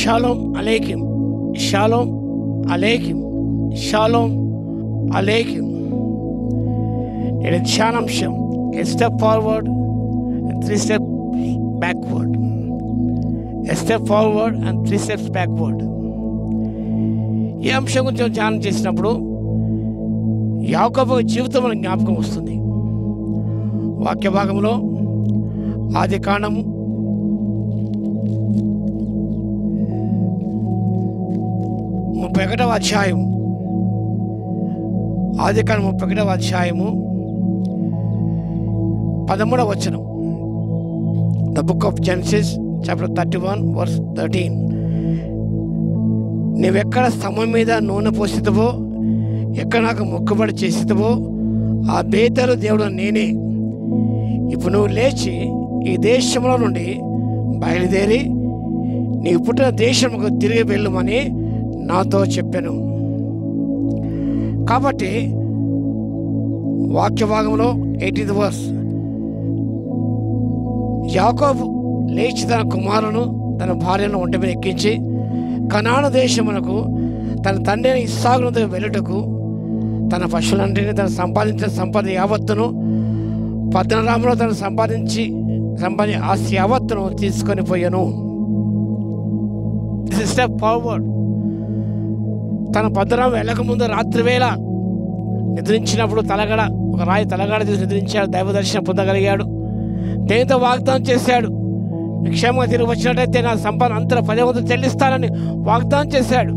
Shalom అలేకిం, షాలోమ్ అలేకిం, షాలోమ్ అలేకిం. నేటి ధ్యానాంశం a step forward and 3 steps backward. A step forward and 3 steps backward. ఈ అంశం గురించి ధ్యానం చేసినప్పుడు యాకోబు జీవితం మనకు జ్ఞాపకం వస్తుంది. వాక్య భాగంలో ఆది కాండము 31వ అధ్యాయం, ఆది కాండం 31వ అధ్యాయము 13వ వచనం. The book of Genesis chapter 31 verse 13. నీవెక్కడ స్తంభం మీద నూనె పోసితవో, ఎక్కడ నాకు మొక్కుబడి చేసితవో ఆ బేతేలు దేవుడు నేనే. ఇప్పుడు నువ్వు లేచి ఈ దేశంలో నుండి బయలుదేరి నీవు పుట్టిన దేశముకు తిరిగి వెళ్ళమని నాతో చెప్పాను. కాబట్టి వాక్య భాగంలో 18th వర్స్, యాకోబు లేచి తన కుమారును తన భార్యను ఒంటి మీద ఎక్కించి కనాను దేశమునకు తన తండ్రి అయిన ఇస్సాకు వద్దకు వెళ్ళుటకు తన పశువులన్నింటినీ తను సంపాదించిన సంపద యావత్తును పద్మనాభంలో తను సంపాదించి ఆస్తి యావత్తును తీసుకొని పోయాను. This step forward. తన పద్మనాభం వెళ్ళకముందు రాత్రివేళ నిద్రించినప్పుడు ఒక రాయి తలగడ తీసి నిద్రించాడు. దైవ దర్శనం పొందగలిగాడు. దేనితో వాగ్దానం చేశాడు, క్షేమంగా తిరిగి వచ్చినట్టయితే నా సంపాదన అంతా 10 వంతులు చెల్లిస్తానని వాగ్దానం చేశాడు.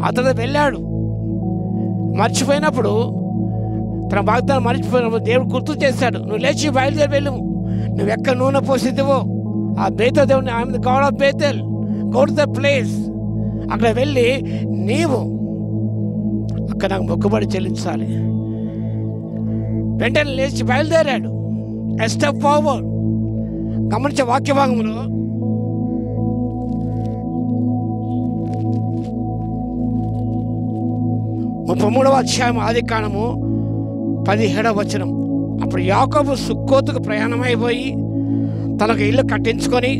అతను వెళ్ళాడు. మర్చిపోయినప్పుడు తన వాగ్దానం మర్చిపోయినప్పుడు దేవుడు గుర్తు చేశాడు, నువ్వు లేచి బయలుదేరి వెళ్ళు. నువ్వు ఎక్కడ నూనె పోసిద్దివో ఆ బేతేలు దేవుడిని, ఆమె God of Bethel, go to the place. అక్కడ వెళ్ళి నీవు అక్కడ నాకు మొక్కుబడి చెల్లించాలి. వెంటనే లేచి బయలుదేరాడు. A step forward. గమనించే వాక్య భాగంలో 33వ అధ్యాయం ఆది కాండము 17వ వచనం. అప్పుడు యాకోబు సుక్కోతుకు ప్రయాణమైపోయి తనకు ఇల్లు కట్టించుకొని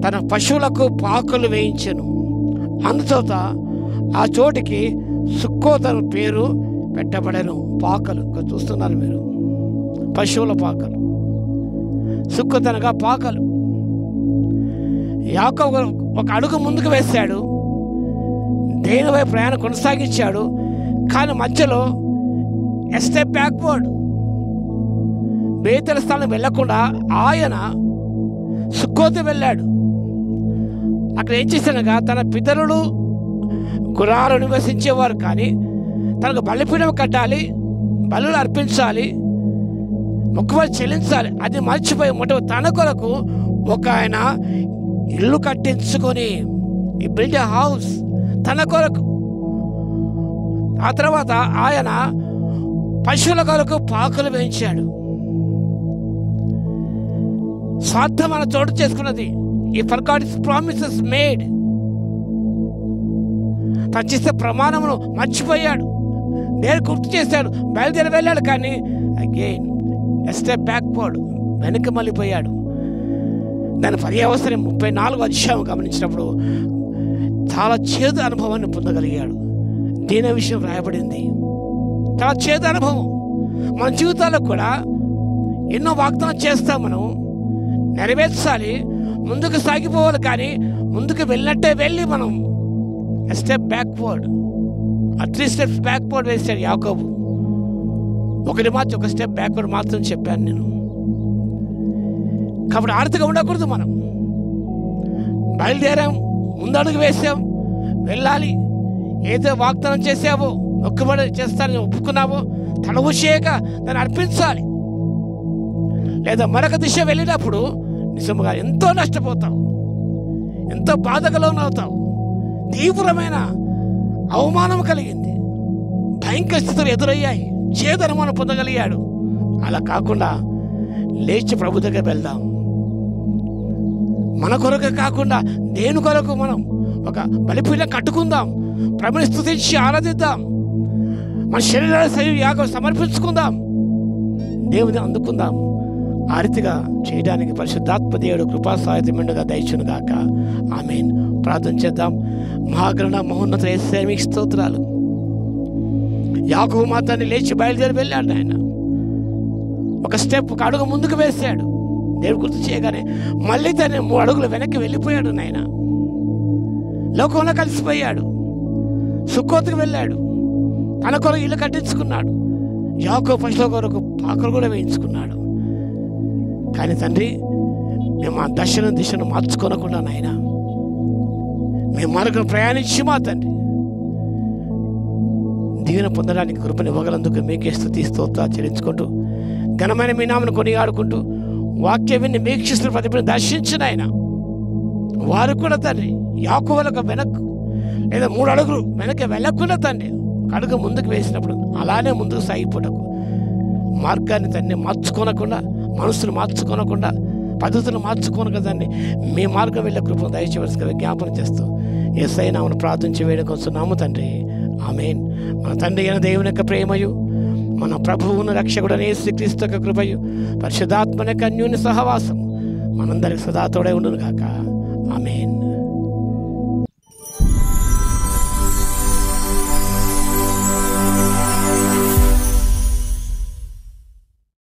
తన పశువులకు పాకలు వేయించెను. అందుచేత ఆ చోటికి సుక్కోతు అను పేరు పెట్టబడెను. పాకలు ఇక్కడ చూస్తున్నారు మీరు, పశువుల పాకలు. సుక్కోతు అనగా పాకలు. యాకోబు ఒక అడుగు ముందుకు వేశాడు, దేనిపై ప్రయాణం కొనసాగించాడు. కానీ మధ్యలో ఎ స్టెప్ బ్యాక్వర్డ్. బేతేలు స్థానం వెళ్లకుండా ఆయన సుక్కోతు వెళ్ళాడు. అక్కడ ఏం చేశానగా తన పితరులు గుర్రాలు నివసించేవారు, కానీ తనకు బలిపీఠం కట్టాలి, బలులు అర్పించాలి, మొక్కుబడి చెల్లించాలి. అది మర్చిపోయి తన కొరకు ఒక ఆయన ఇల్లు కట్టించుకొని ఈ బిల్డ్ ఎ హౌస్ తన కొరకు. ఆ తర్వాత ఆయన పశువుల కొరకు పాకలు వేయించాడు. స్వార్థమైన చోటు చేసుకున్నది. ఈ ఫర్గాట్ హిస్ ప్రామిసెస్ మేడ్. తను చేసే ప్రమాణమును మర్చిపోయాడు. నేను గుర్తు చేశాడు, బయలుదేరి వెళ్ళాడు. కానీ అగైన్ ఎ స్టెప్ బ్యాక్వర్డ్, వెనక్కి మళ్ళీపోయాడు. దాని పర్యవసరం 34వ అధ్యాయం గమనించినప్పుడు చాలా చేదు అనుభవాన్ని పొందగలిగాడు. దీని విషయం రాయబడింది. చాలా చేదు అనుభవం. మన జీవితాల్లో కూడా ఎన్నో వాగ్దానం చేస్తాం, మనం నెరవేర్చాలి, ముందుకు సాగిపోవాలి. కానీ ముందుకు వెళ్ళినట్టే వెళ్ళి మనం స్టెప్ బ్యాక్వర్డ్, ఆ 3 స్టెప్స్ బ్యాక్వర్డ్ వేశాడు యాకోబు. ఒక స్టెప్ బ్యాక్వర్డ్ మాత్రం చెప్పాను నేను. కాబట్టి ఆర్తిగా ఉండకూడదు. మనం బయలుదేరాం, ముందడుగు వేసాం, వెళ్ళాలి. ఏదో వాగ్దానం చేసావో, మొక్కుబడి చేస్తానని ఒప్పుకున్నావో తడవు చేయక దాన్ని అర్పించాలి. లేదా మరొక దిశ వెళ్ళినప్పుడు నిజంగా ఎంతో నష్టపోతావు, ఎంతో బాధకు లోనవుతావు. తీవ్రమైన అవమానం కలిగింది, భయంకర స్థితులు ఎదురయ్యాయి, చేదు అనుమానం పొందగలిగాడు. అలా కాకుండా లేచి ప్రభు దగ్గర వెళ్దాం. మన కొరకు కాకుండా దేని కొరకు మనం ఒక బలిపీఠం కట్టుకుందాం, ప్రభుని స్తుతించి ఆరాధిద్దాం, మన శరీరాల యాగం సమర్పించుకుందాం, దేవుని అందుకుందాం. ఆ రీతిగా చేయడానికి పరిశుద్ధాత్మ దేవుడు కృపా సహాయతమెండుగా దయచును గాక. ఆమేన్. ప్రార్థన చేద్దాం. మహాగణ మహోన్నత యేసయ్య మీకు స్తోత్రాలు. యాకోబు మాత్రాన్ని లేచి బయలుదేరి వెళ్ళాడు. ఆయన ఒక స్టెప్, ఒక అడుగు ముందుకు వేశాడు. దేవుడు గుర్తు చేయగానే మళ్ళీ తను 3 అడుగులు వెనక్కి వెళ్ళిపోయాడు. నాయన లోకంలో కలిసిపోయాడు. సుక్కోతుకు వెళ్ళాడు. తన కొరకు ఇల్లు కట్టించుకున్నాడు. యాకోబు పశువుల కొరకు పాకలు కూడా వేయించుకున్నాడు. కానీ తండ్రి, మేము ఆ దిశను మార్చుకోనకుండా నాయన మేము మార్గం ప్రయాణించి మా తండ్రి దీవెన పొందడానికి కృపనివ్వగలందుకు మీకే స్తుతి స్తోత్రాలు చెల్లించుకుంటూ ఘనమైన మీ నామను కొనియాడుకుంటూ వాక్యం విని వీక్షిస్తున్న ప్రతిభను దర్శించిన ఆయన వారు కూడా తండ్రి యాకోబులకు వెనక్కు లేదా 3 అడుగులు వెనక్కి వెళ్ళకుండా తండ్రి ఒక అడుగు ముందుకు వేసినప్పుడు అలానే ముందుకు సాగిపోటకు మార్గాన్ని తండ్రి మార్చుకోనకుండా, మనసును మార్చుకోనకుండా, పద్ధతులు మార్చుకోను కదండి మీ మార్గం వెళ్ళే కృపను దయచేవలసిగా జ్ఞాపనం చేస్తూ యేసయ్య నామమున ప్రార్థించి వేడుకొస్తున్నాము తండ్రి. ఆమేన్. మన తండ్రి అయిన దేవుని యొక్క ప్రేమయు, మన ప్రభువును రక్షకుడైన యేసుక్రీస్తు యొక్క కృపయు, పరిశుద్ధాత్మ యొక్క అన్యోన్య సహవాసం మనందరికి సదా తోడై ఉండును గాక. ఆమేన్.